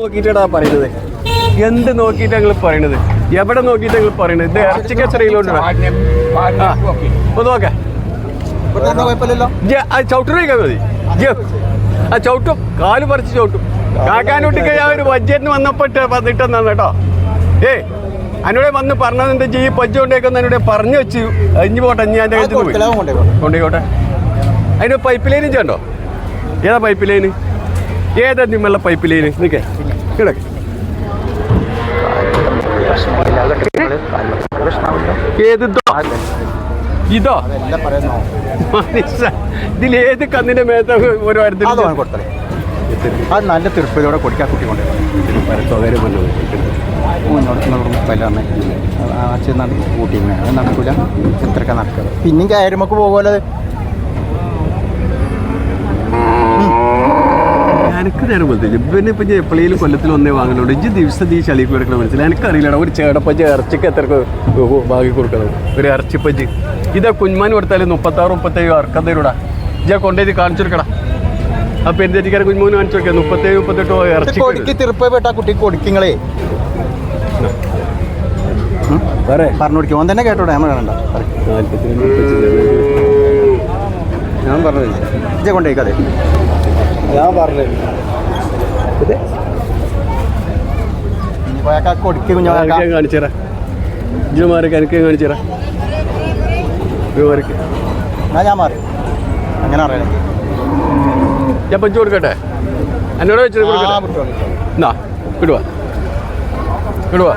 നോക്കിയിട്ടാ പറയുന്നത്. എന്ത് നോക്കിയിട്ട് ഞങ്ങൾ പറയണത്? എവിടെ നോക്കിയിട്ട് ഞങ്ങൾ പറയണത്? ഇത് ഇറച്ചി കച്ചറയിലോട്ട് നോക്കേ ചവിട്ടു കഴിക്കാൻ മതി. ആ ചവിട്ടും, കാല് പറിച്ച് ചവിട്ടും. കാക്കാനോട്ടിക്ക് ഞാൻ ഒരു ബഡ്ജറ്റിന് വന്നപ്പോട്ട് വന്നിട്ടെന്നാണ് കേട്ടോ. എന്നോട് വന്ന് പറഞ്ഞത് എന്താ ഈ പജ്ജ കൊണ്ടേക്കൊന്ന് എന്നോട് പറഞ്ഞു വെച്ചു. അഞ്ഞു പോട്ടെ, ഞാൻ എൻ്റെ കയ്യിൽ കൊണ്ടേക്കോട്ടെ. അതിന് പൈപ്പ് ലൈൻ ചെയ്യണ്ടോ? ഏതാ പൈപ്പ് ലൈന്? ഏതാ നിമ്മള്ള പൈപ്പ് ലൈന്? നിൽക്കേ കിടക്ക്. ഏതോ ഇതോ ഇതിലേത് കന്നിന്റെ മേത്ത ഒരു നല്ല തിരുപ്പതിയോടെ കൊടുക്കാൻ കുട്ടി കൊണ്ടുപോയി കൂട്ടി അത് നടക്കൂല. എത്രയൊക്കെ നടക്കുക പിന്നെയും കയറുമ്പോൾ പോകുമല്ലോ. എനിക്ക് നേരം പോലത്തെ പിന്നെ ഇപ്പം എപ്പോഴേലും കൊല്ലത്തിൽ ഒന്നേ വാങ്ങലുണ്ട്. ഇഞ്ച് ദിവസം ഈ ചളിക്ക് കൊടുക്കണം മനസ്സിലായി. എനിക്കറിയില്ലടാ ഒരു ചേടപ്പജ്ജ് ഇറച്ചിക്ക് എത്രക്ക് വാങ്ങി കൊടുക്കണം. ഒരു ഇറച്ചിപ്പജ്ജ് ഇതാ കുഞ്ഞുമാൻ കൊടുത്താൽ 36-37 അർക്കന്തരൂടാ. ഇജാ കൊണ്ടുപോയി കാണിച്ചു കൊടുക്കടാ. ആ പെരുന്തേറ്റിക്കാരെ കുഞ്ഞുമോന് കാണിച്ചു കൊടുക്കുക. 37-38 ഇറച്ചി തിരുപ്പേട്ട കുട്ടിക്ക് കൊടുക്കിങ്ങളേ പറഞ്ഞു കൊടുക്കും. ഓൻ തന്നെ കേട്ടോടെ നമ്മൾ കാണണ്ട. ഞാൻ പറഞ്ഞത് ഇജ കൊണ്ടേക്കതെ ഞാൻ പറഞ്ഞു കൊടുക്കി കാണിച്ചേരാ. ഇജമാരൊക്കെ എനിക്ക് കാണിച്ചേരാ. ഞാൻ മാറി അങ്ങനെ അറിയാം. ഞാൻ പഞ്ചു കൊടുക്കട്ടെ. എന്നോട് വെച്ചത് കൊടുക്കട്ടെ. എന്നാ വിടുവാ വിടുവാ.